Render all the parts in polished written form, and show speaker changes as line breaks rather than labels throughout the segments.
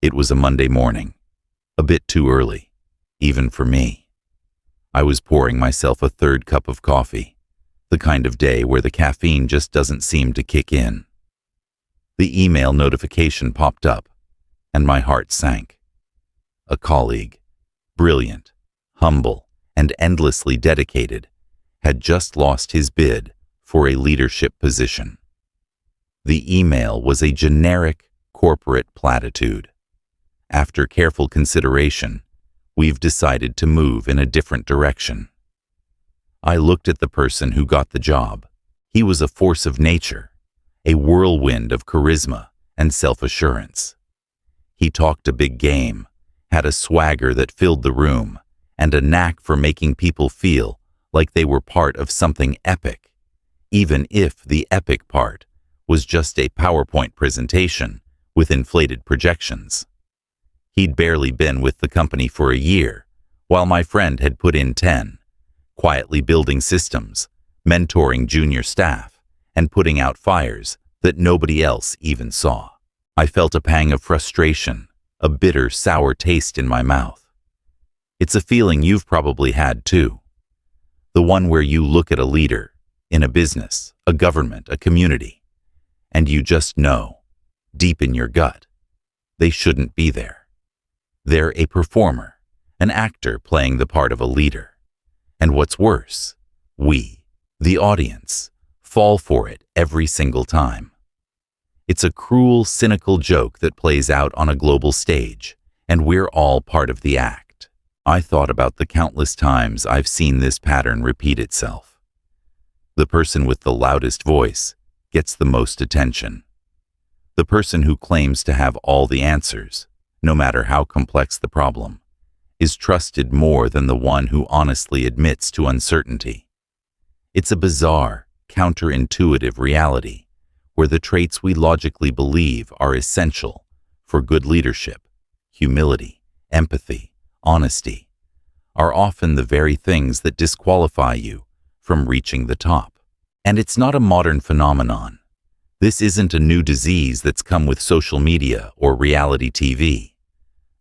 It was a Monday morning, a bit too early, even for me. I was pouring myself a third cup of coffee, the kind of day where the caffeine just doesn't seem to kick in. The email notification popped up, and my heart sank. A colleague, brilliant, humble, and endlessly dedicated, had just lost his bid for a leadership position. The email was a generic corporate platitude. After careful consideration, we've decided to move in a different direction. I looked at the person who got the job. He was a force of nature, a whirlwind of charisma and self-assurance. He talked a big game, had a swagger that filled the room, and a knack for making people feel like they were part of something epic, even if the epic part was just a PowerPoint presentation with inflated projections. He'd barely been with the company for a year, while my friend had put in 10, quietly building systems, mentoring junior staff, and putting out fires that nobody else even saw. I felt a pang of frustration, a bitter, sour taste in my mouth. It's a feeling you've probably had too. The one where you look at a leader, in a business, a government, a community, and you just know, deep in your gut, they shouldn't be there. They're a performer, an actor playing the part of a leader. And what's worse, we, the audience, fall for it every single time. It's a cruel, cynical joke that plays out on a global stage, and we're all part of the act. I thought about the countless times I've seen this pattern repeat itself. The person with the loudest voice gets the most attention. The person who claims to have all the answers, no matter how complex the problem, is trusted more than the one who honestly admits to uncertainty. It's a bizarre, counterintuitive reality where the traits we logically believe are essential for good leadership, humility, empathy, honesty, are often the very things that disqualify you from reaching the top. And it's not a modern phenomenon. This isn't a new disease that's come with social media or reality TV.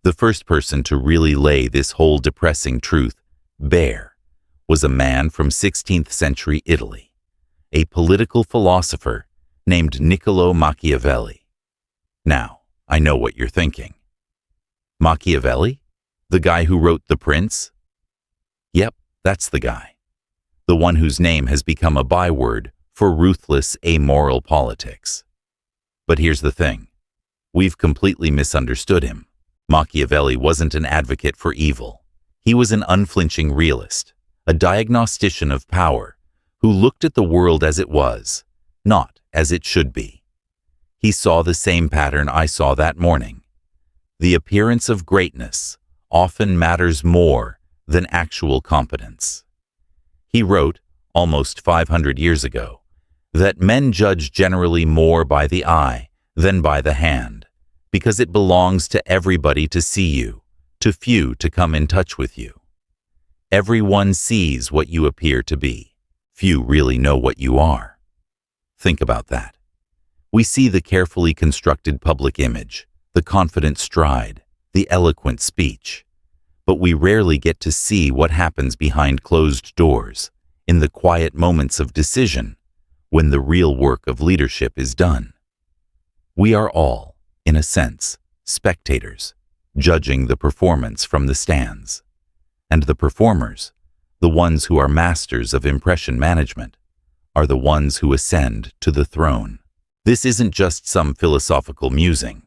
The first person to really lay this whole depressing truth bare was a man from 16th century Italy, a political philosopher named Niccolo Machiavelli. Now, I know what you're thinking. Machiavelli? The guy who wrote The Prince? Yep, that's the guy. The one whose name has become a byword for ruthless, amoral politics. But here's the thing. We've completely misunderstood him. Machiavelli wasn't an advocate for evil. He was an unflinching realist, a diagnostician of power, who looked at the world as it was, not as it should be. He saw the same pattern I saw that morning. The appearance of greatness often matters more than actual competence. He wrote, almost 500 years ago, that men judge generally more by the eye than by the hand, because it belongs to everybody to see you, to few to come in touch with you. Everyone sees what you appear to be. Few really know what you are. Think about that. We see the carefully constructed public image, the confident stride, the eloquent speech, but we rarely get to see what happens behind closed doors, in the quiet moments of decision, when the real work of leadership is done. We are all, in a sense, spectators, judging the performance from the stands. And the performers, the ones who are masters of impression management, are the ones who ascend to the throne. This isn't just some philosophical musing.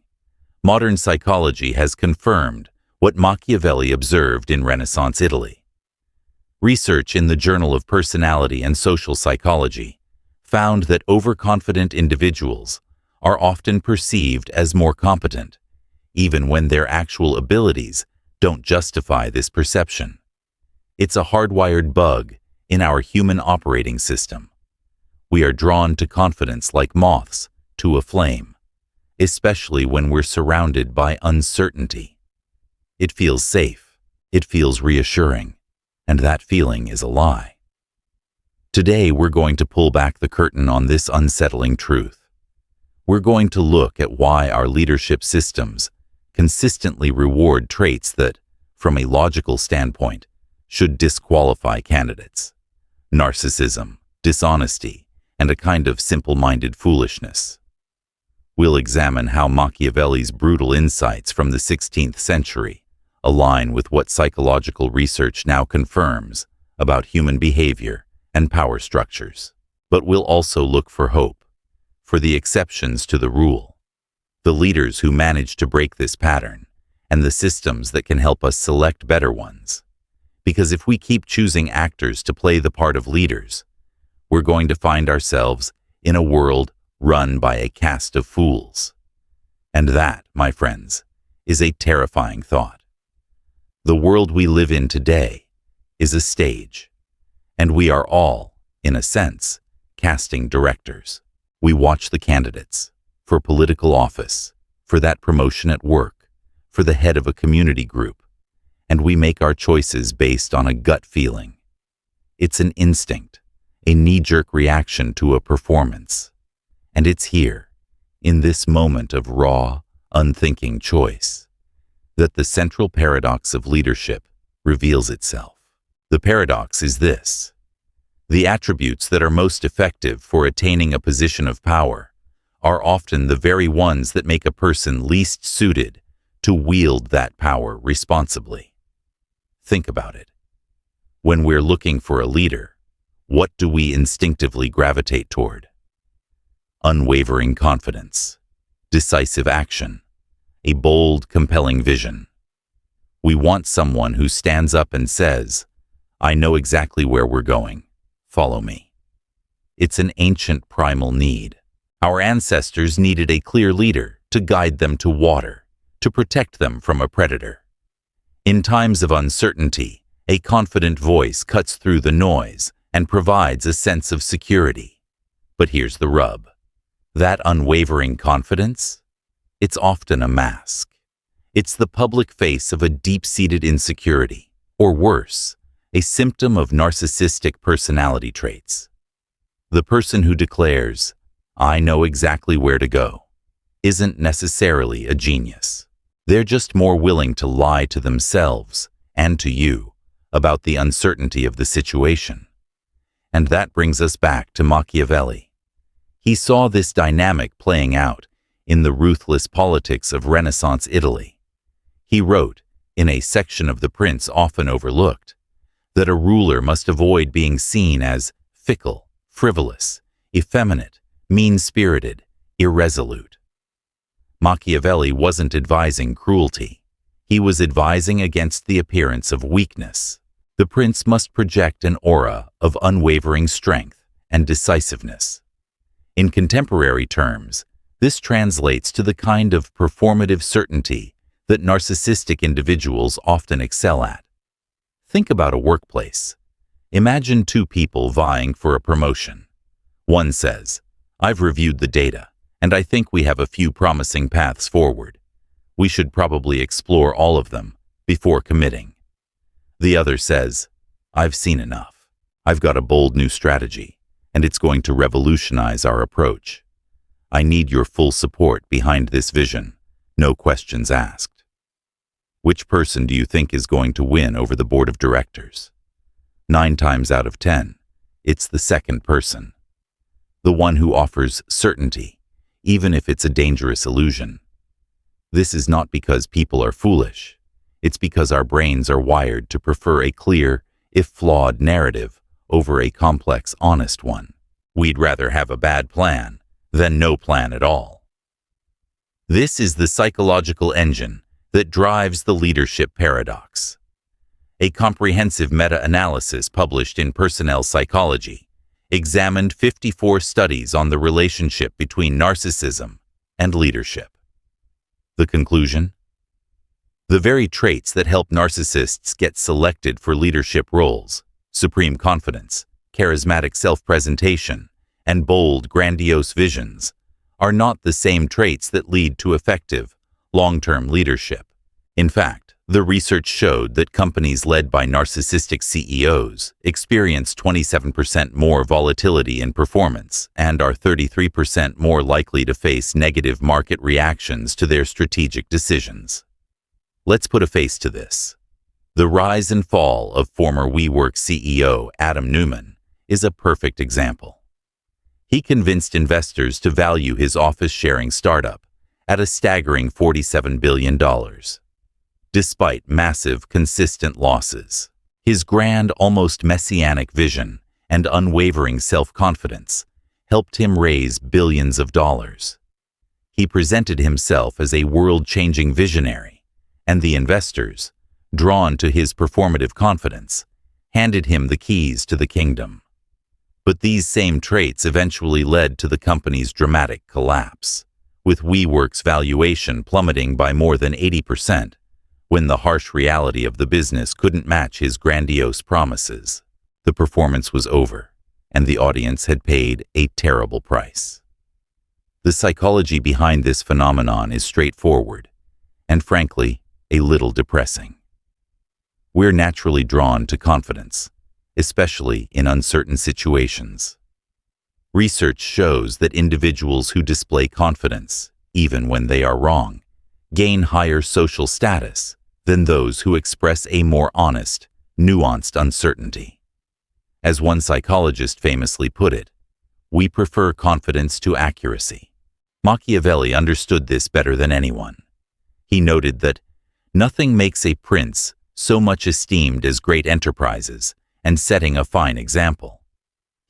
Modern psychology has confirmed what Machiavelli observed in Renaissance Italy. Research in the Journal of Personality and Social Psychology found that overconfident individuals are often perceived as more competent, even when their actual abilities don't justify this perception. It's a hardwired bug in our human operating system. We are drawn to confidence like moths to a flame, especially when we're surrounded by uncertainty. It feels safe, it feels reassuring, and that feeling is a lie. Today, we're going to pull back the curtain on this unsettling truth. We're going to look at why our leadership systems consistently reward traits that, from a logical standpoint, should disqualify candidates: narcissism, dishonesty, and a kind of simple-minded foolishness. We'll examine how Machiavelli's brutal insights from the 16th century align with what psychological research now confirms about human behavior and power structures. But we'll also look for hope, for the exceptions to the rule, the leaders who manage to break this pattern, and the systems that can help us select better ones. Because if we keep choosing actors to play the part of leaders, we're going to find ourselves in a world run by a cast of fools. And that, my friends, is a terrifying thought. The world we live in today is a stage, and we are all, in a sense, casting directors. We watch the candidates for political office, for that promotion at work, for the head of a community group, and we make our choices based on a gut feeling. It's an instinct, a knee-jerk reaction to a performance. And it's here, in this moment of raw, unthinking choice, that the central paradox of leadership reveals itself. The paradox is this: the attributes that are most effective for attaining a position of power are often the very ones that make a person least suited to wield that power responsibly. Think about it. When we're looking for a leader, what do we instinctively gravitate toward? Unwavering confidence, decisive action, a bold, compelling vision. We want someone who stands up and says, "I know exactly where we're going. Follow me." It's an ancient primal need. Our ancestors needed a clear leader to guide them to water, to protect them from a predator. In times of uncertainty, a confident voice cuts through the noise and provides a sense of security. But here's the rub. That unwavering confidence? It's often a mask. It's the public face of a deep-seated insecurity, or worse, a symptom of narcissistic personality traits. The person who declares, "I know exactly where to go," isn't necessarily a genius. They're just more willing to lie to themselves and to you about the uncertainty of the situation. And that brings us back to Machiavelli. He saw this dynamic playing out in the ruthless politics of Renaissance Italy. He wrote, in a section of The Prince often overlooked, that a ruler must avoid being seen as fickle, frivolous, effeminate, mean-spirited, irresolute. Machiavelli wasn't advising cruelty. He was advising against the appearance of weakness. The prince must project an aura of unwavering strength and decisiveness. In contemporary terms, this translates to the kind of performative certainty that narcissistic individuals often excel at. Think about a workplace. Imagine two people vying for a promotion. One says, "I've reviewed the data, and I think we have a few promising paths forward. We should probably explore all of them before committing." The other says, "I've seen enough. I've got a bold new strategy, and it's going to revolutionize our approach. I need your full support behind this vision, no questions asked." Which person do you think is going to win over the board of directors? 9 times out of 10, it's the second person. The one who offers certainty, even if it's a dangerous illusion. This is not because people are foolish. It's because our brains are wired to prefer a clear, if flawed, narrative over a complex, honest one. We'd rather have a bad plan than no plan at all. This is the psychological engine that drives the leadership paradox. A comprehensive meta-analysis published in Personnel Psychology examined 54 studies on the relationship between narcissism and leadership. The conclusion? The very traits that help narcissists get selected for leadership roles, supreme confidence, charismatic self-presentation, and bold, grandiose visions, are not the same traits that lead to effective, long-term leadership. In fact, The research showed that companies led by narcissistic CEOs experience 27% more volatility in performance and are 33% more likely to face negative market reactions to their strategic decisions. Let's put a face to this. The rise and fall of former WeWork CEO Adam Neumann is a perfect example. He convinced investors to value his office-sharing startup at a staggering $47 billion. Despite massive, consistent losses, his grand, almost messianic vision and unwavering self-confidence helped him raise billions of dollars. He presented himself as a world-changing visionary, and the investors, drawn to his performative confidence, handed him the keys to the kingdom. But these same traits eventually led to the company's dramatic collapse, with WeWork's valuation plummeting by more than 80%, when the harsh reality of the business couldn't match his grandiose promises. The performance was over, and the audience had paid a terrible price. The psychology behind this phenomenon is straightforward, and frankly, a little depressing. We're naturally drawn to confidence, especially in uncertain situations. Research shows that individuals who display confidence, even when they are wrong, gain higher social status than those who express a more honest, nuanced uncertainty. As one psychologist famously put it, we prefer confidence to accuracy. Machiavelli understood this better than anyone. He noted that nothing makes a prince so much esteemed as great enterprises and setting a fine example.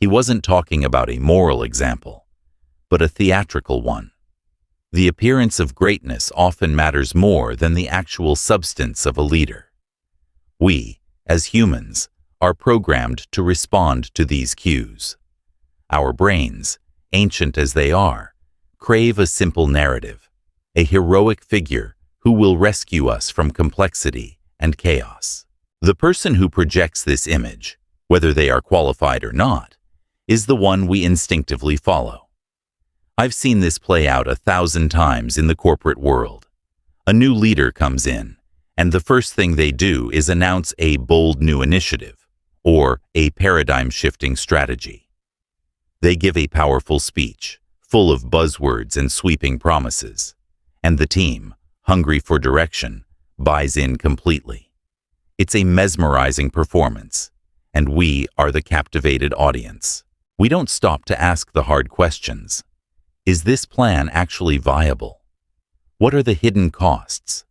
He wasn't talking about a moral example, but a theatrical one. The appearance of greatness often matters more than the actual substance of a leader. We, as humans, are programmed to respond to these cues. Our brains, ancient as they are, crave a simple narrative, a heroic figure who will rescue us from complexity and chaos. The person who projects this image, whether they are qualified or not, is the one we instinctively follow. I've seen this play out 1,000 times in the corporate world. A new leader comes in, and the first thing they do is announce a bold new initiative or a paradigm-shifting strategy. They give a powerful speech, full of buzzwords and sweeping promises, and the team, hungry for direction, buys in completely. It's a mesmerizing performance, and we are the captivated audience. We don't stop to ask the hard questions. Is this plan actually viable? What are the hidden costs?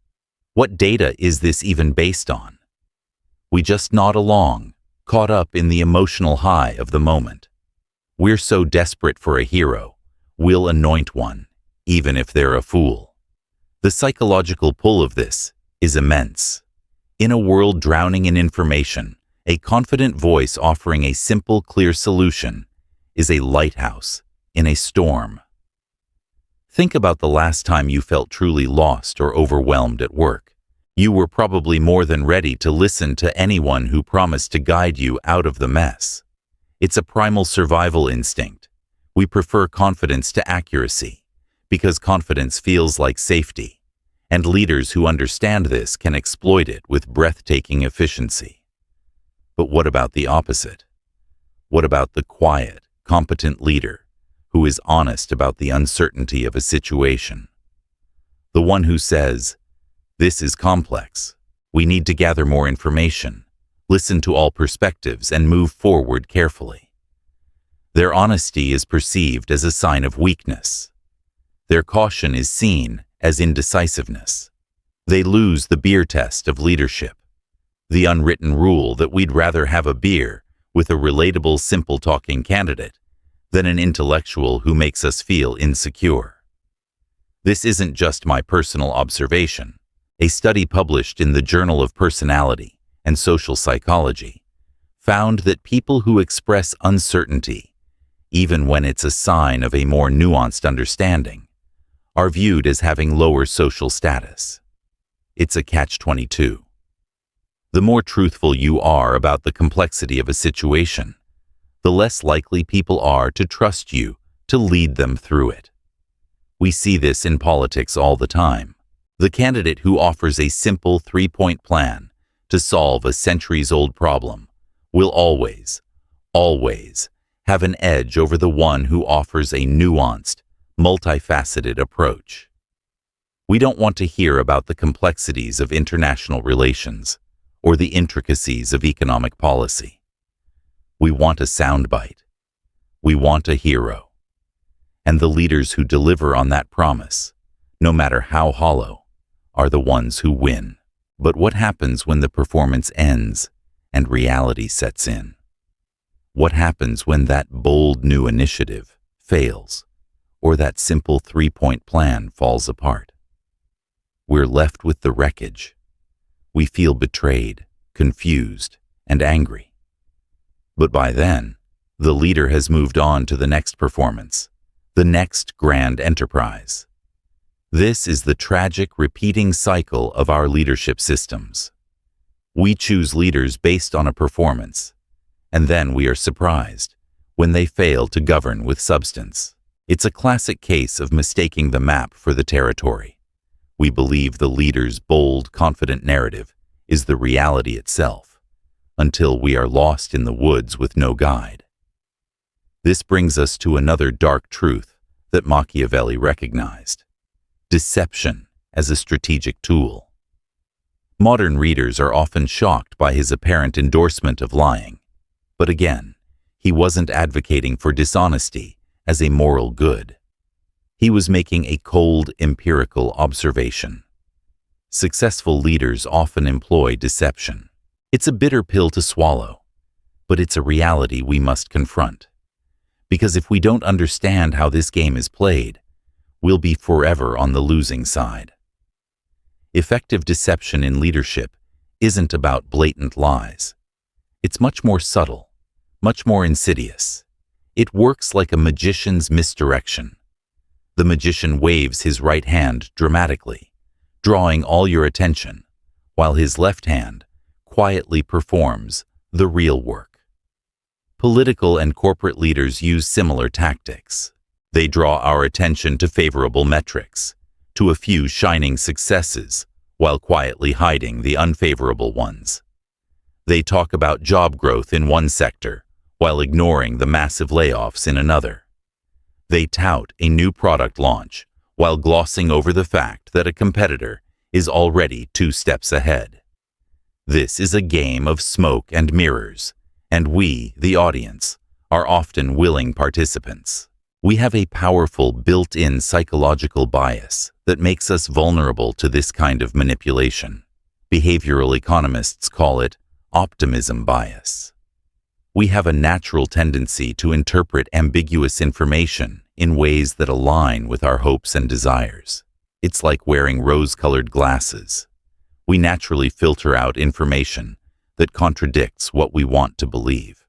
What data is this even based on? We just nod along, caught up in the emotional high of the moment. We're so desperate for a hero, we'll anoint one, even if they're a fool. The psychological pull of this is immense. In a world drowning in information, a confident voice offering a simple, clear solution is a lighthouse in a storm. Think about the last time you felt truly lost or overwhelmed at work. You were probably more than ready to listen to anyone who promised to guide you out of the mess. It's a primal survival instinct. We prefer confidence to accuracy because confidence feels like safety, and leaders who understand this can exploit it with breathtaking efficiency. But what about the opposite? What about the quiet, competent leader who is honest about the uncertainty of a situation? The one who says, "This is complex. We need to gather more information, listen to all perspectives, and move forward carefully." Their honesty is perceived as a sign of weakness. Their caution is seen as indecisiveness. They lose the beer test of leadership, the unwritten rule that we'd rather have a beer with a relatable, simple-talking candidate than an intellectual who makes us feel insecure. This isn't just my personal observation. A study published in the Journal of Personality and Social Psychology found that people who express uncertainty, even when it's a sign of a more nuanced understanding, are viewed as having lower social status. It's a catch-22. The more truthful you are about the complexity of a situation, the less likely people are to trust you to lead them through it. We see this in politics all the time. The candidate who offers a simple three-point plan to solve a centuries-old problem will always have an edge over the one who offers a nuanced, multifaceted approach. We don't want to hear about the complexities of international relations or the intricacies of economic policy. We want a soundbite. We want a hero. And the leaders who deliver on that promise, no matter how hollow, are the ones who win. But what happens when the performance ends and reality sets in? What happens when that bold new initiative fails or that simple three-point plan falls apart? We're left with the wreckage. We feel betrayed, confused, and angry. But by then, the leader has moved on to the next performance, the next grand enterprise. This is the tragic repeating cycle of our leadership systems. We choose leaders based on a performance, and then we are surprised when they fail to govern with substance. It's a classic case of mistaking the map for the territory. We believe the leader's bold, confident narrative is the reality itself, until we are lost in the woods with no guide. This brings us to another dark truth that Machiavelli recognized: deception as a strategic tool. Modern readers are often shocked by his apparent endorsement of lying, but again, he wasn't advocating for dishonesty as a moral good. He was making a cold, empirical observation. Successful leaders often employ deception. It's a bitter pill to swallow, but it's a reality we must confront. Because if we don't understand how this game is played, we'll be forever on the losing side. Effective deception in leadership isn't about blatant lies. It's much more subtle, much more insidious. It works like a magician's misdirection. The magician waves his right hand dramatically, drawing all your attention, while his left hand quietly performs the real work. Political and corporate leaders use similar tactics. They draw our attention to favorable metrics, to a few shining successes, while quietly hiding the unfavorable ones. They talk about job growth in one sector, while ignoring the massive layoffs in another. They tout a new product launch, while glossing over the fact that a competitor is already 2 steps ahead. This is a game of smoke and mirrors, and we, the audience, are often willing participants. We have a powerful built-in psychological bias that makes us vulnerable to this kind of manipulation. Behavioral economists call it optimism bias. We have a natural tendency to interpret ambiguous information in ways that align with our hopes and desires. It's like wearing rose-colored glasses. We naturally filter out information that contradicts what we want to believe.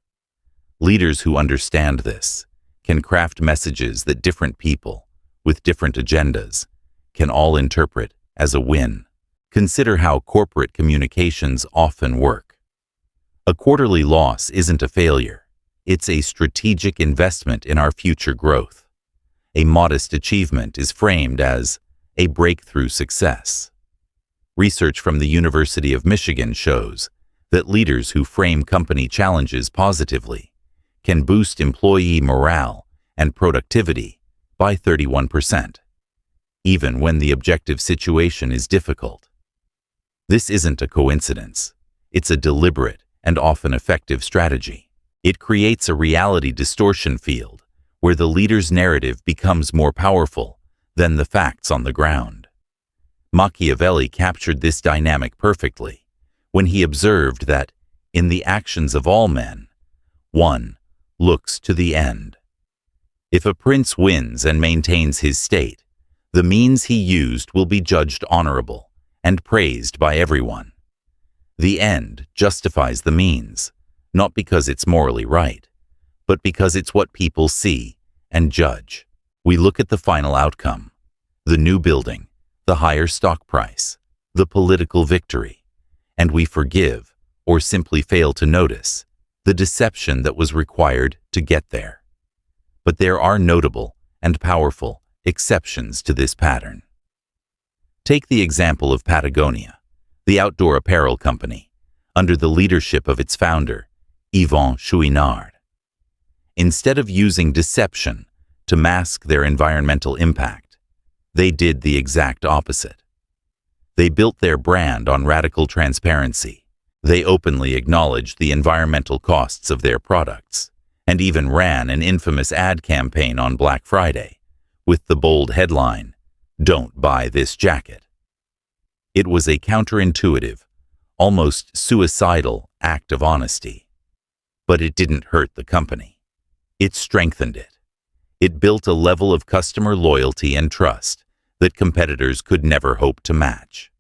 Leaders who understand this can craft messages that different people, with different agendas, can all interpret as a win. Consider how corporate communications often work. A quarterly loss isn't a failure. It's a strategic investment in our future growth. A modest achievement is framed as a breakthrough success. Research from the University of Michigan shows that leaders who frame company challenges positively can boost employee morale and productivity by 31%, even when the objective situation is difficult. This isn't a coincidence. It's a deliberate and often effective strategy. It creates a reality distortion field where the leader's narrative becomes more powerful than the facts on the ground. Machiavelli captured this dynamic perfectly when he observed that, in the actions of all men, one looks to the end. If a prince wins and maintains his state, the means he used will be judged honorable and praised by everyone. The end justifies the means, not because it's morally right, but because it's what people see and judge. We look at the final outcome, the new building, the higher stock price, the political victory, and we forgive or simply fail to notice the deception that was required to get there. But there are notable and powerful exceptions to this pattern. Take the example of Patagonia, the outdoor apparel company, under the leadership of its founder, Yvon Chouinard. Instead of using deception to mask their environmental impact, they did the exact opposite. They built their brand on radical transparency. They openly acknowledged the environmental costs of their products, and even ran an infamous ad campaign on Black Friday, with the bold headline, "Don't buy this jacket." It was a counterintuitive, almost suicidal act of honesty. But it didn't hurt the company. It strengthened it. It built a level of customer loyalty and trust that competitors could never hope to match.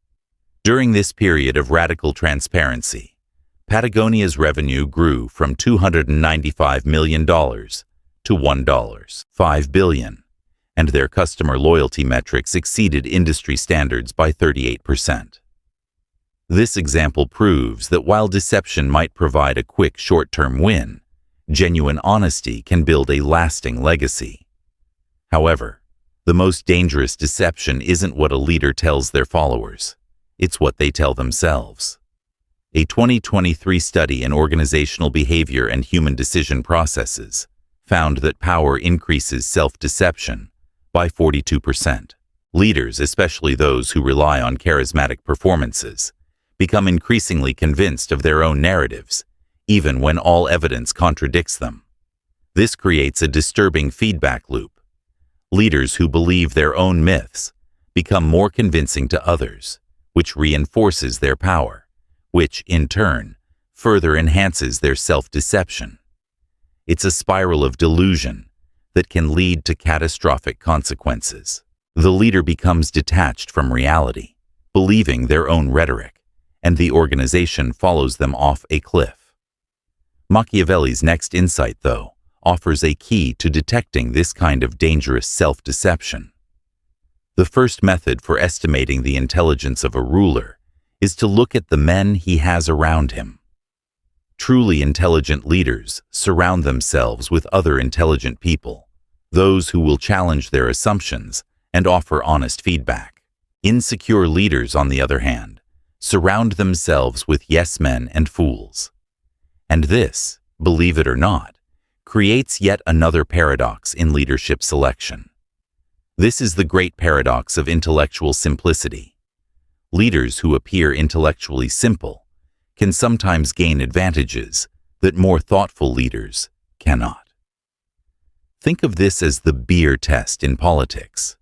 During this period of radical transparency, Patagonia's revenue grew from $295 million to $1.5 billion, and their customer loyalty metrics exceeded industry standards by 38%. This example proves that while deception might provide a quick short-term win, genuine honesty can build a lasting legacy. However, the most dangerous deception isn't what a leader tells their followers. It's what they tell themselves. A 2023 study in organizational behavior and human decision processes found that power increases self-deception by 42%. Leaders, especially those who rely on charismatic performances, become increasingly convinced of their own narratives, even when all evidence contradicts them. This creates a disturbing feedback loop. Leaders who believe their own myths become more convincing to others, which reinforces their power, which, in turn, further enhances their self-deception. It's a spiral of delusion that can lead to catastrophic consequences. The leader becomes detached from reality, believing their own rhetoric, and the organization follows them off a cliff. Machiavelli's next insight, though, offers a key to detecting this kind of dangerous self-deception. The first method for estimating the intelligence of a ruler is to look at the men he has around him. Truly intelligent leaders surround themselves with other intelligent people, those who will challenge their assumptions and offer honest feedback. Insecure leaders, on the other hand, surround themselves with yes-men and fools. And this, believe it or not, creates yet another paradox in leadership selection. This is the great paradox of intellectual simplicity. Leaders who appear intellectually simple can sometimes gain advantages that more thoughtful leaders cannot. Think of this as the beer test in politics,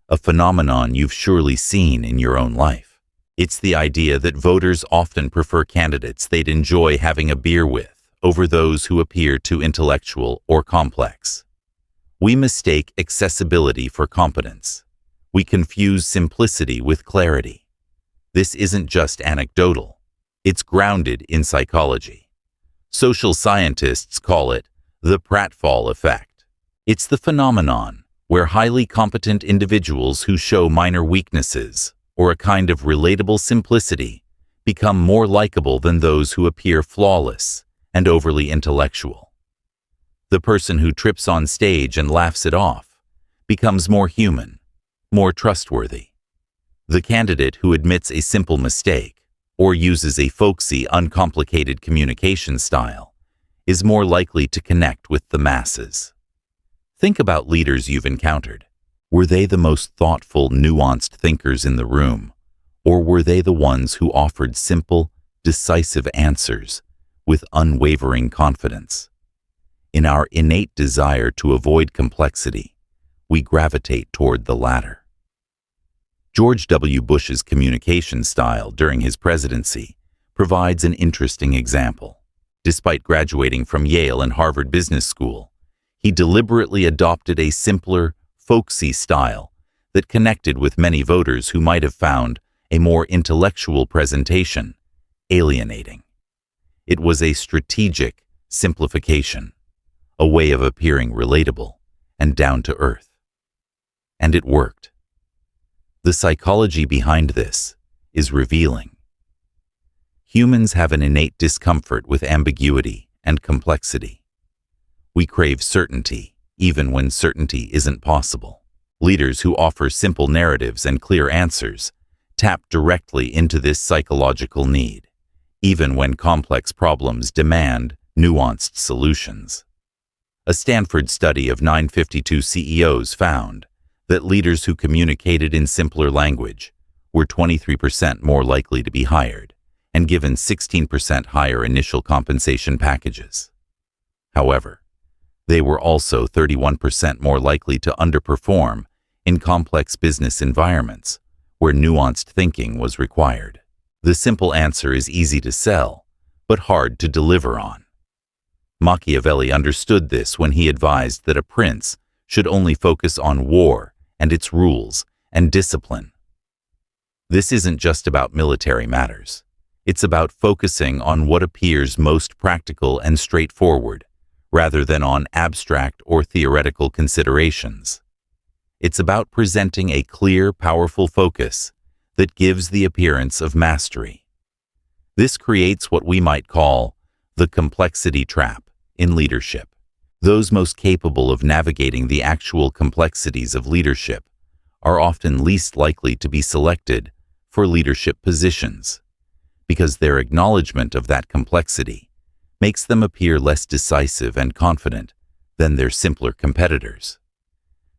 a phenomenon you've surely seen in your own life. It's the idea that voters often prefer candidates they'd enjoy having a beer with over those who appear too intellectual or complex. We mistake accessibility for competence. We confuse simplicity with clarity. This isn't just anecdotal. It's grounded in psychology. Social scientists call it the pratfall effect. It's the phenomenon where highly competent individuals who show minor weaknesses or a kind of relatable simplicity become more likable than those who appear flawless and overly intellectual. The person who trips on stage and laughs it off becomes more human, more trustworthy. The candidate who admits a simple mistake or uses a folksy, uncomplicated communication style is more likely to connect with the masses. Think about leaders you've encountered. Were they the most thoughtful, nuanced thinkers in the room, or were they the ones who offered simple, decisive answers with unwavering confidence? In our innate desire to avoid complexity, we gravitate toward the latter. George W. Bush's communication style during his presidency provides an interesting example. Despite graduating from Yale and Harvard Business School, he deliberately adopted a simpler, folksy style that connected with many voters who might have found a more intellectual presentation alienating. It was a strategic simplification, a way of appearing relatable and down to earth. And it worked. The psychology behind this is revealing. Humans have an innate discomfort with ambiguity and complexity. We crave certainty, even when certainty isn't possible. Leaders who offer simple narratives and clear answers tap directly into this psychological need, even when complex problems demand nuanced solutions. A Stanford study of 952 CEOs found that leaders who communicated in simpler language were 23% more likely to be hired and given 16% higher initial compensation packages. However, they were also 31% more likely to underperform in complex business environments where nuanced thinking was required. The simple answer is easy to sell, but hard to deliver on. Machiavelli understood this when he advised that a prince should only focus on war and its rules and discipline. This isn't just about military matters. It's about focusing on what appears most practical and straightforward, rather than on abstract or theoretical considerations. It's about presenting a clear, powerful focus that gives the appearance of mastery. This creates what we might call the complexity trap in leadership. Those most capable of navigating the actual complexities of leadership are often least likely to be selected for leadership positions, because their acknowledgement of that complexity makes them appear less decisive and confident than their simpler competitors.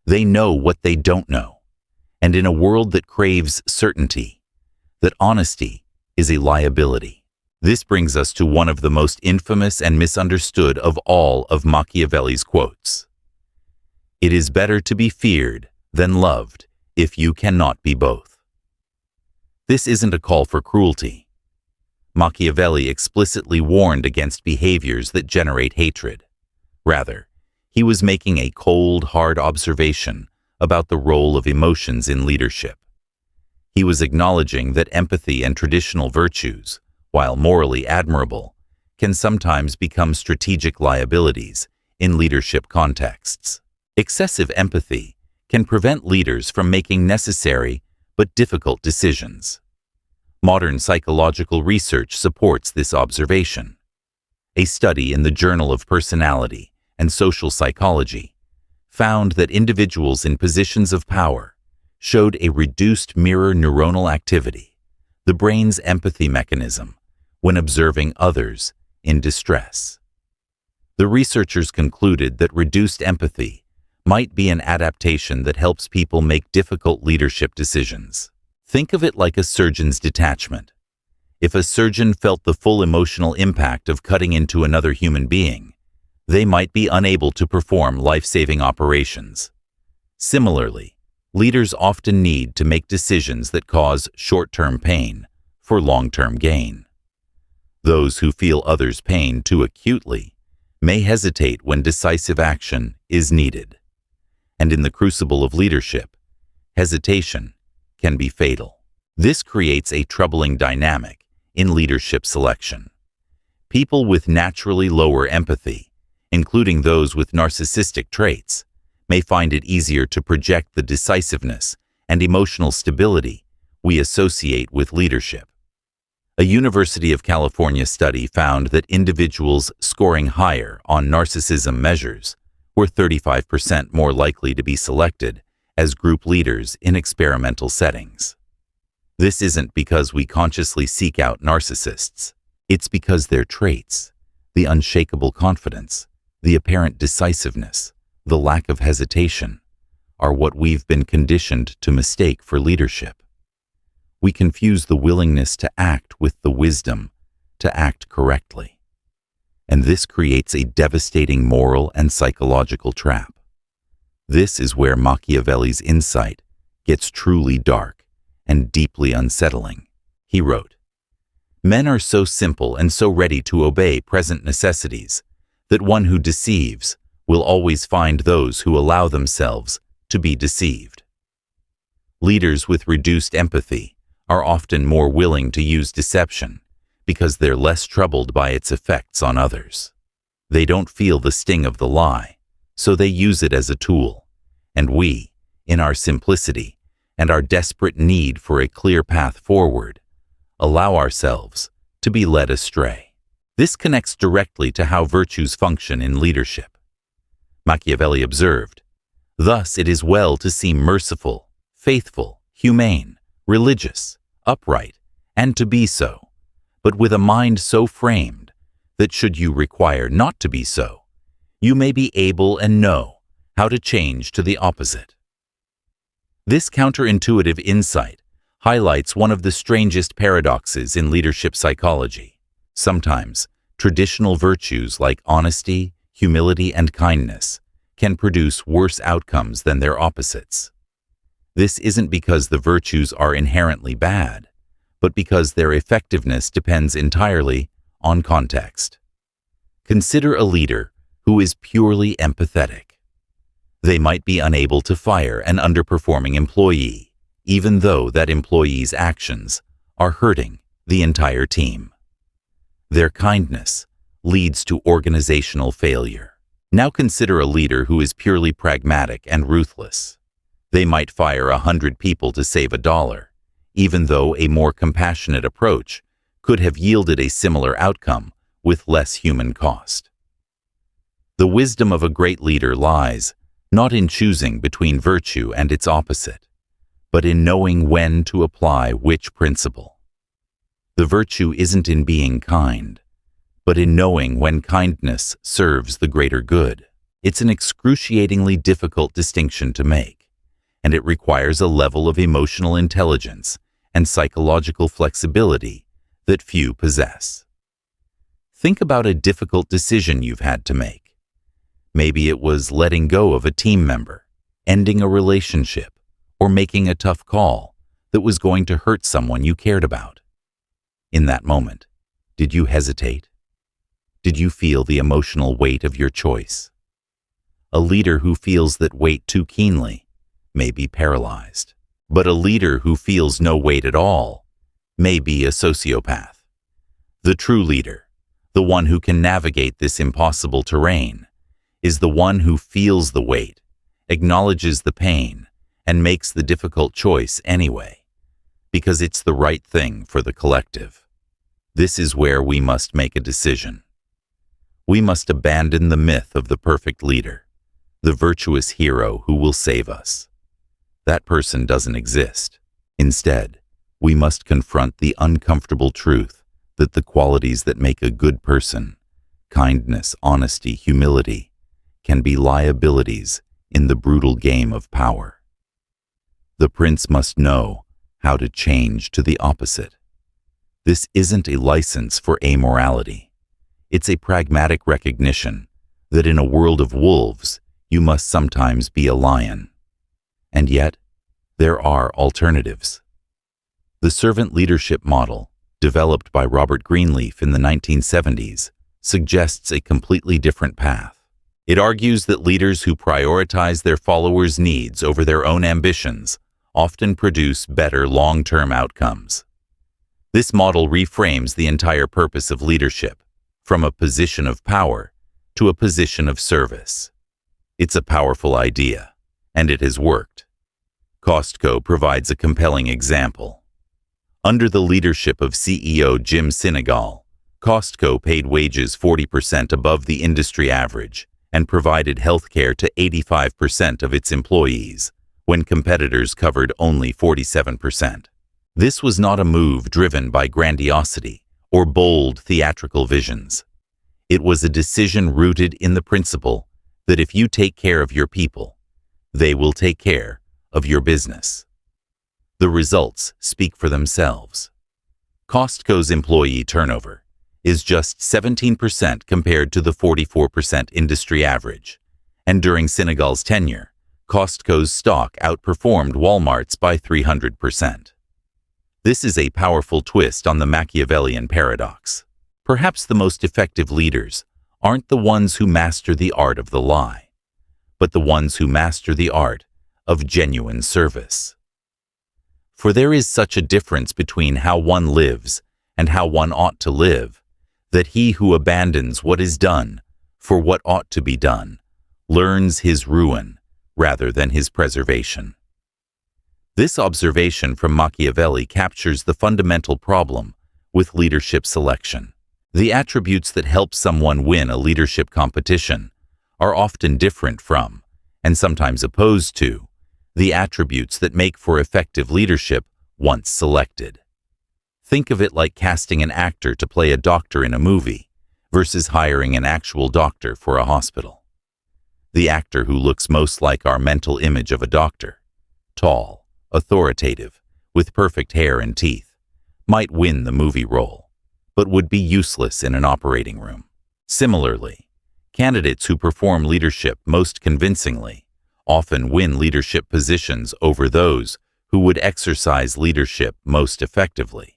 They know what they don't know, and in a world that craves certainty, that honesty is a liability. This brings us to one of the most infamous and misunderstood of all of Machiavelli's quotes. "It is better to be feared than loved if you cannot be both." This isn't a call for cruelty. Machiavelli explicitly warned against behaviors that generate hatred. Rather, he was making a cold, hard observation about the role of emotions in leadership. He was acknowledging that empathy and traditional virtues, while morally admirable, can sometimes become strategic liabilities in leadership contexts. Excessive empathy can prevent leaders from making necessary but difficult decisions. Modern psychological research supports this observation. A study in the Journal of Personality and Social Psychology found that individuals in positions of power showed a reduced mirror neuronal activity, the brain's empathy mechanism, when observing others in distress. The researchers concluded that reduced empathy might be an adaptation that helps people make difficult leadership decisions. Think of it like a surgeon's detachment. If a surgeon felt the full emotional impact of cutting into another human being, they might be unable to perform life-saving operations. Similarly, leaders often need to make decisions that cause short-term pain for long-term gain. Those who feel others' pain too acutely may hesitate when decisive action is needed. And in the crucible of leadership, hesitation can be fatal. This creates a troubling dynamic in leadership selection. People with naturally lower empathy, including those with narcissistic traits, may find it easier to project the decisiveness and emotional stability we associate with leadership. A University of California study found that individuals scoring higher on narcissism measures were 35% more likely to be selected as group leaders in experimental settings. This isn't because we consciously seek out narcissists. It's because their traits, the unshakable confidence, the apparent decisiveness, the lack of hesitation, are what we've been conditioned to mistake for leadership. We confuse the willingness to act with the wisdom to act correctly. And this creates a devastating moral and psychological trap. This is where Machiavelli's insight gets truly dark and deeply unsettling. He wrote, "Men are so simple and so ready to obey present necessities that one who deceives will always find those who allow themselves to be deceived." Leaders with reduced empathy are often more willing to use deception because they're less troubled by its effects on others. They don't feel the sting of the lie, so they use it as a tool, and we, in our simplicity and our desperate need for a clear path forward, allow ourselves to be led astray. This connects directly to how virtues function in leadership. Machiavelli observed, "Thus it is well to seem merciful, faithful, humane, religious, upright, and to be so, but with a mind so framed that should you require not to be so, you may be able and know how to change to the opposite. This counterintuitive insight highlights one of the strangest paradoxes in leadership psychology. Sometimes, traditional virtues like honesty, humility, and kindness can produce worse outcomes than their opposites. This isn't because the virtues are inherently bad, but because their effectiveness depends entirely on context. Consider a leader who is purely empathetic. They might be unable to fire an underperforming employee, even though that employee's actions are hurting the entire team. Their kindness leads to organizational failure. Now consider a leader who is purely pragmatic and ruthless. They might fire 100 people to save $1, even though a more compassionate approach could have yielded a similar outcome with less human cost. The wisdom of a great leader lies not in choosing between virtue and its opposite, but in knowing when to apply which principle. The virtue isn't in being kind, but in knowing when kindness serves the greater good. It's an excruciatingly difficult distinction to make, and it requires a level of emotional intelligence and psychological flexibility that few possess. Think about a difficult decision you've had to make. Maybe it was letting go of a team member, ending a relationship, or making a tough call that was going to hurt someone you cared about. In that moment, did you hesitate? Did you feel the emotional weight of your choice? A leader who feels that weight too keenly may be paralyzed, but a leader who feels no weight at all may be a sociopath. The true leader, the one who can navigate this impossible terrain, is the one who feels the weight, acknowledges the pain, and makes the difficult choice anyway, because it's the right thing for the collective. This is where we must make a decision. We must abandon the myth of the perfect leader, the virtuous hero who will save us. That person doesn't exist. Instead, we must confront the uncomfortable truth that the qualities that make a good person, kindness, honesty, humility, can be liabilities in the brutal game of power. The prince must know how to change to the opposite. This isn't a license for amorality. It's a pragmatic recognition that in a world of wolves, you must sometimes be a lion. And yet, there are alternatives. The servant leadership model, developed by Robert Greenleaf in the 1970s, suggests a completely different path. It argues that leaders who prioritize their followers' needs over their own ambitions often produce better long-term outcomes. This model reframes the entire purpose of leadership from a position of power to a position of service. It's a powerful idea, and it has worked. Costco provides a compelling example. Under the leadership of CEO Jim Sinegal, Costco paid wages 40% above the industry average and provided health care to 85% of its employees, when competitors covered only 47%. This was not a move driven by grandiosity or bold theatrical visions. It was a decision rooted in the principle that if you take care of your people, they will take care of your business. The results speak for themselves. Costco's employee turnover is just 17% compared to the 44% industry average, and during Sinegal's tenure, Costco's stock outperformed Walmart's by 300%. This is a powerful twist on the Machiavellian paradox. Perhaps the most effective leaders aren't the ones who master the art of the lie, but the ones who master the art of genuine service. For there is such a difference between how one lives and how one ought to live, that he who abandons what is done for what ought to be done learns his ruin rather than his preservation. This observation from Machiavelli captures the fundamental problem with leadership selection. The attributes that help someone win a leadership competition are often different from, and sometimes opposed to, the attributes that make for effective leadership once selected. Think of it like casting an actor to play a doctor in a movie versus hiring an actual doctor for a hospital. The actor who looks most like our mental image of a doctor, tall, authoritative, with perfect hair and teeth, might win the movie role, but would be useless in an operating room. Similarly, candidates who perform leadership most convincingly often win leadership positions over those who would exercise leadership most effectively.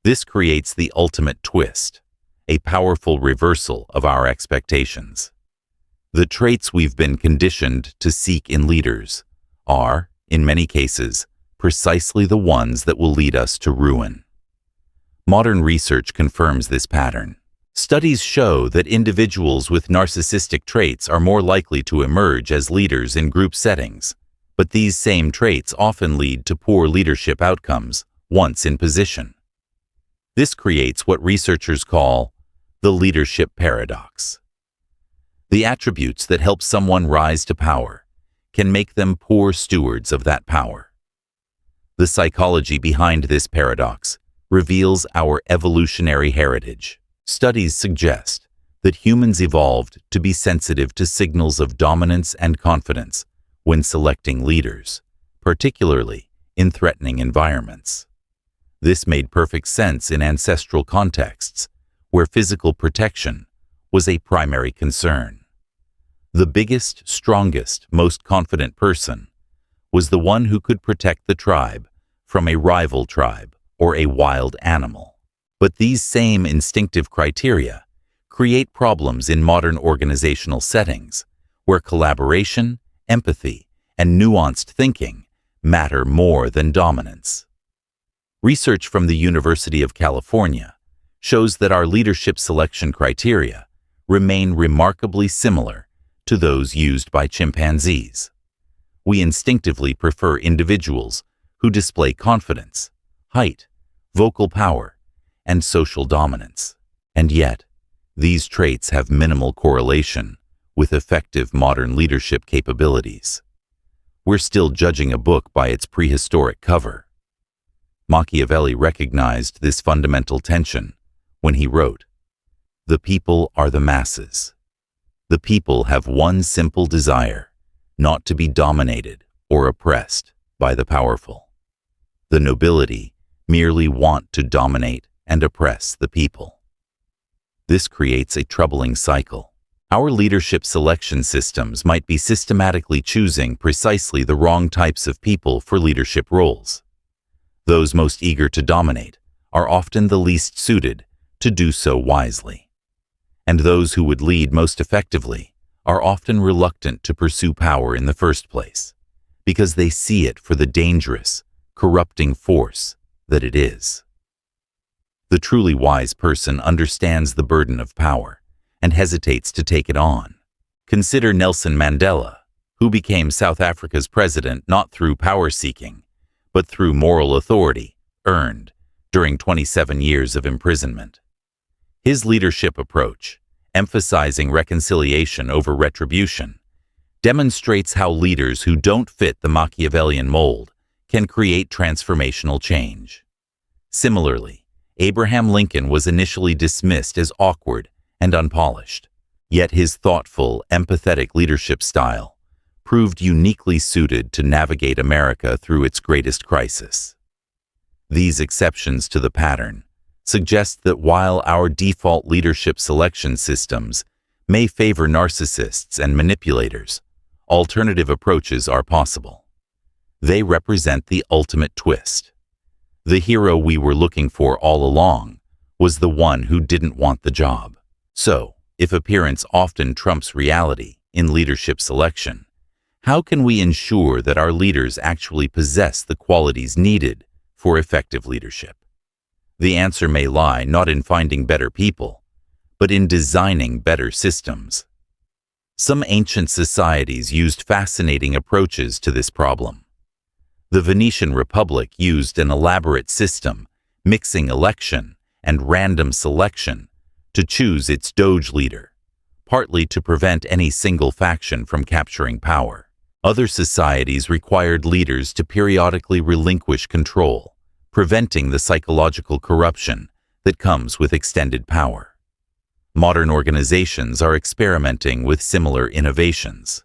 This creates the ultimate twist, a powerful reversal of our expectations. The traits we've been conditioned to seek in leaders are, in many cases, precisely the ones that will lead us to ruin. Modern research confirms this pattern. Studies show that individuals with narcissistic traits are more likely to emerge as leaders in group settings, but these same traits often lead to poor leadership outcomes once in position. This creates what researchers call the leadership paradox. The attributes that help someone rise to power can make them poor stewards of that power. The psychology behind this paradox reveals our evolutionary heritage. Studies suggest that humans evolved to be sensitive to signals of dominance and confidence when selecting leaders, particularly in threatening environments. This made perfect sense in ancestral contexts, where physical protection was a primary concern. The biggest, strongest, most confident person was the one who could protect the tribe from a rival tribe or a wild animal. But these same instinctive criteria create problems in modern organizational settings, where collaboration, empathy, and nuanced thinking matter more than dominance. Research from the University of California shows that our leadership selection criteria remain remarkably similar to those used by chimpanzees. We instinctively prefer individuals who display confidence, height, vocal power, and social dominance. And yet, these traits have minimal correlation with effective modern leadership capabilities. We're still judging a book by its prehistoric cover. Machiavelli recognized this fundamental tension when he wrote, "The people are the masses. The people have one simple desire, not to be dominated or oppressed by the powerful. The nobility merely want to dominate and oppress the people." This creates a troubling cycle. Our leadership selection systems might be systematically choosing precisely the wrong types of people for leadership roles. Those most eager to dominate are often the least suited to do so wisely. And those who would lead most effectively are often reluctant to pursue power in the first place, because they see it for the dangerous, corrupting force that it is. The truly wise person understands the burden of power and hesitates to take it on. Consider Nelson Mandela, who became South Africa's president not through power-seeking, but through moral authority earned during 27 years of imprisonment. His leadership approach, emphasizing reconciliation over retribution, demonstrates how leaders who don't fit the Machiavellian mold can create transformational change. Similarly, Abraham Lincoln was initially dismissed as awkward and unpolished, yet his thoughtful, empathetic leadership style proved uniquely suited to navigate America through its greatest crisis. These exceptions to the pattern suggest that while our default leadership selection systems may favor narcissists and manipulators, alternative approaches are possible. They represent the ultimate twist. The hero we were looking for all along was the one who didn't want the job. So, if appearance often trumps reality in leadership selection, how can we ensure that our leaders actually possess the qualities needed for effective leadership? The answer may lie not in finding better people, but in designing better systems. Some ancient societies used fascinating approaches to this problem. The Venetian Republic used an elaborate system, mixing election and random selection, to choose its doge leader, partly to prevent any single faction from capturing power. Other societies required leaders to periodically relinquish control, preventing the psychological corruption that comes with extended power. Modern organizations are experimenting with similar innovations.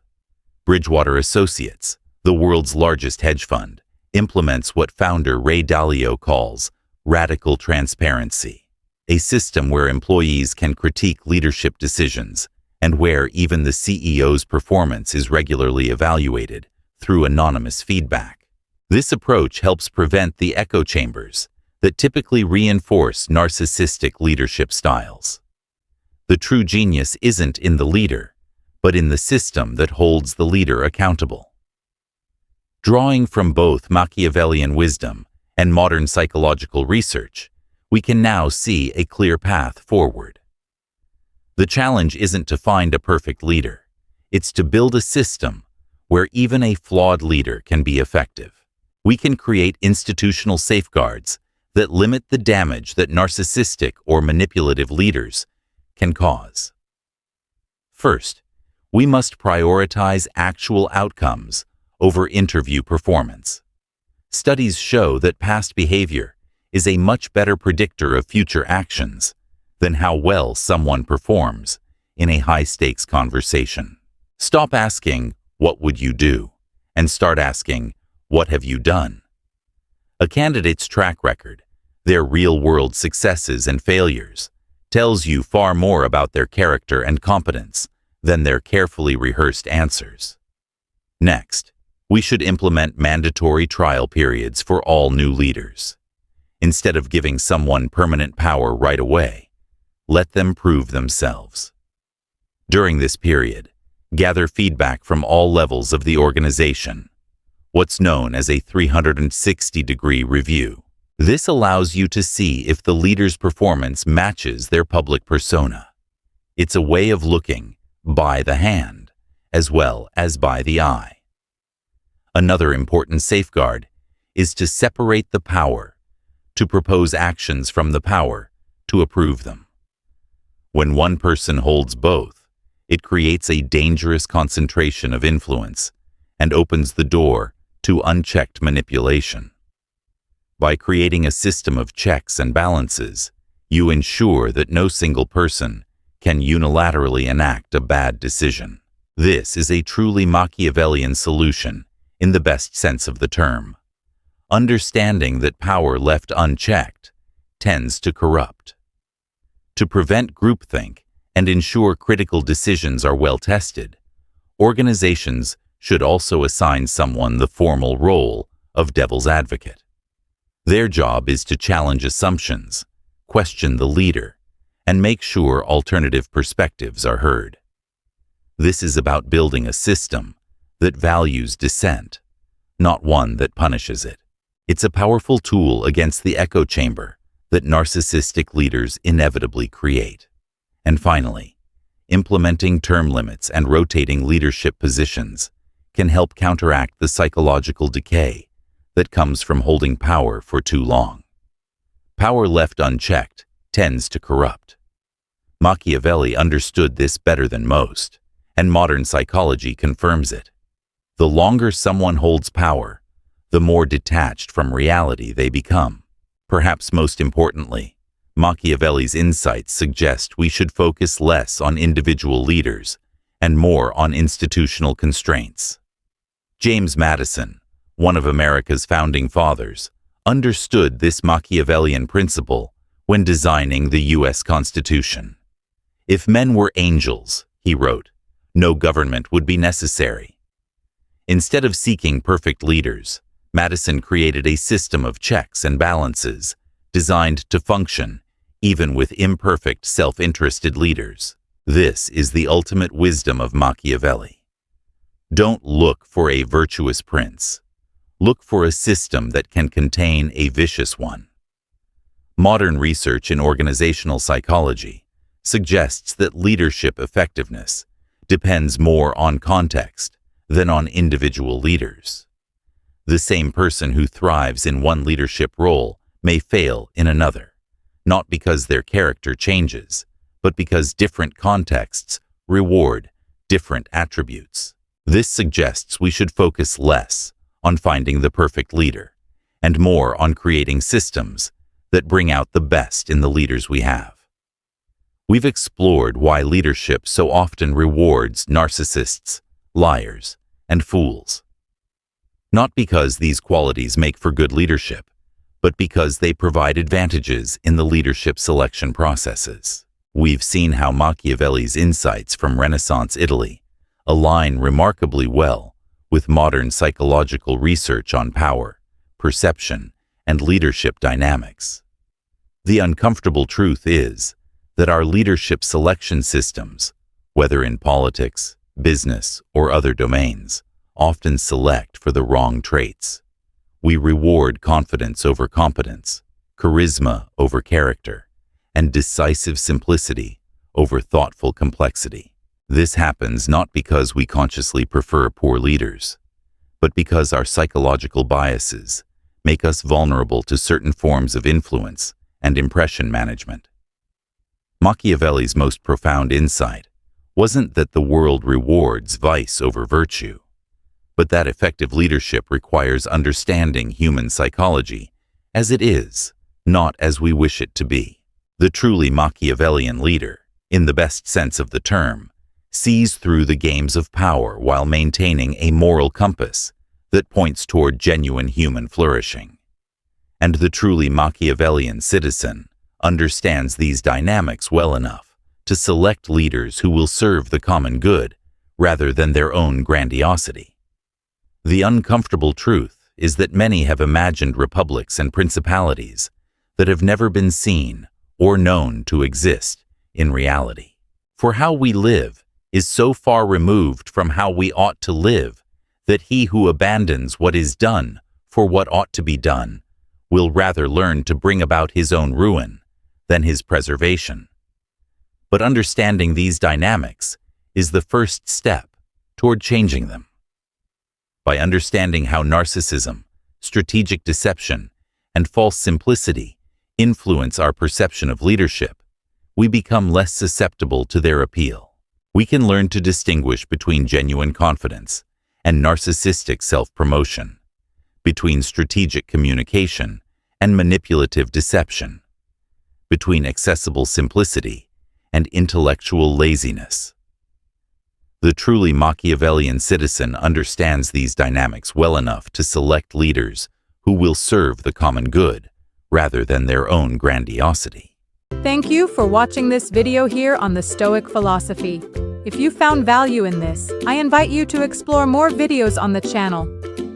Bridgewater Associates, the world's largest hedge fund, implements what founder Ray Dalio calls radical transparency, a system where employees can critique leadership decisions and where even the CEO's performance is regularly evaluated through anonymous feedback. This approach helps prevent the echo chambers that typically reinforce narcissistic leadership styles. The true genius isn't in the leader, but in the system that holds the leader accountable. Drawing from both Machiavellian wisdom and modern psychological research, we can now see a clear path forward. The challenge isn't to find a perfect leader. It's to build a system where even a flawed leader can be effective. We can create institutional safeguards that limit the damage that narcissistic or manipulative leaders can cause. First, we must prioritize actual outcomes over interview performance. Studies show that past behavior is a much better predictor of future actions than how well someone performs in a high-stakes conversation. Stop asking, "What would you do?" and start asking, "What have you done?" A candidate's track record, their real-world successes and failures, tells you far more about their character and competence than their carefully rehearsed answers. Next, we should implement mandatory trial periods for all new leaders. Instead of giving someone permanent power right away, let them prove themselves. During this period, gather feedback from all levels of the organization, what's known as a 360-degree review. This allows you to see if the leader's performance matches their public persona. It's a way of looking by the hand as well as by the eye. Another important safeguard is to separate the power, to propose actions from the power, to approve them. When one person holds both, it creates a dangerous concentration of influence and opens the door to unchecked manipulation. By creating a system of checks and balances, you ensure that no single person can unilaterally enact a bad decision. This is a truly Machiavellian solution in the best sense of the term. Understanding that power left unchecked tends to corrupt. To prevent groupthink and ensure critical decisions are well tested, organizations should also assign someone the formal role of devil's advocate. Their job is to challenge assumptions, question the leader, and make sure alternative perspectives are heard. This is about building a system that values dissent, not one that punishes it. It's a powerful tool against the echo chamber that narcissistic leaders inevitably create. And finally, implementing term limits and rotating leadership positions can help counteract the psychological decay that comes from holding power for too long. Power left unchecked tends to corrupt. Machiavelli understood this better than most, and modern psychology confirms it. The longer someone holds power, the more detached from reality they become. Perhaps most importantly, Machiavelli's insights suggest we should focus less on individual leaders and more on institutional constraints. James Madison, one of America's founding fathers, understood this Machiavellian principle when designing the U.S. Constitution. "If men were angels," he wrote, "no government would be necessary." Instead of seeking perfect leaders, Madison created a system of checks and balances designed to function even with imperfect, self-interested leaders. This is the ultimate wisdom of Machiavelli. Don't look for a virtuous prince. Look for a system that can contain a vicious one. Modern research in organizational psychology suggests that leadership effectiveness depends more on context than on individual leaders. The same person who thrives in one leadership role may fail in another, not because their character changes, but because different contexts reward different attributes. This suggests we should focus less on finding the perfect leader and more on creating systems that bring out the best in the leaders we have. We've explored why leadership so often rewards narcissists, liars, and fools. Not because these qualities make for good leadership, but because they provide advantages in the leadership selection processes. We've seen how Machiavelli's insights from Renaissance Italy align remarkably well with modern psychological research on power, perception, and leadership dynamics. The uncomfortable truth is that our leadership selection systems, whether in politics, business, or other domains, often select for the wrong traits. We reward confidence over competence, charisma over character, and decisive simplicity over thoughtful complexity. This happens not because we consciously prefer poor leaders, but because our psychological biases make us vulnerable to certain forms of influence and impression management. Machiavelli's most profound insight wasn't that the world rewards vice over virtue, but that effective leadership requires understanding human psychology as it is, not as we wish it to be. The truly Machiavellian leader, in the best sense of the term, sees through the games of power while maintaining a moral compass that points toward genuine human flourishing. And the truly Machiavellian citizen understands these dynamics well enough to select leaders who will serve the common good rather than their own grandiosity. The uncomfortable truth is that many have imagined republics and principalities that have never been seen or known to exist in reality. For how we live is so far removed from how we ought to live that he who abandons what is done for what ought to be done will rather learn to bring about his own ruin than his preservation. But understanding these dynamics is the first step toward changing them. By understanding how narcissism, strategic deception, and false simplicity influence our perception of leadership, we become less susceptible to their appeal. We can learn to distinguish between genuine confidence and narcissistic self-promotion, between strategic communication and manipulative deception, between accessible simplicity and intellectual laziness. The truly Machiavellian citizen understands these dynamics well enough to select leaders who will serve the common good rather than their own grandiosity.
Thank you for watching this video here on the Stoic philosophy. If you found value in this, I invite you to explore more videos on the channel.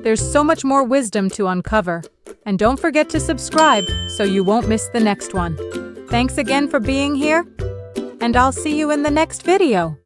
There's so much more wisdom to uncover. And don't forget to subscribe so you won't miss the next one. Thanks again for being here, and I'll see you in the next video.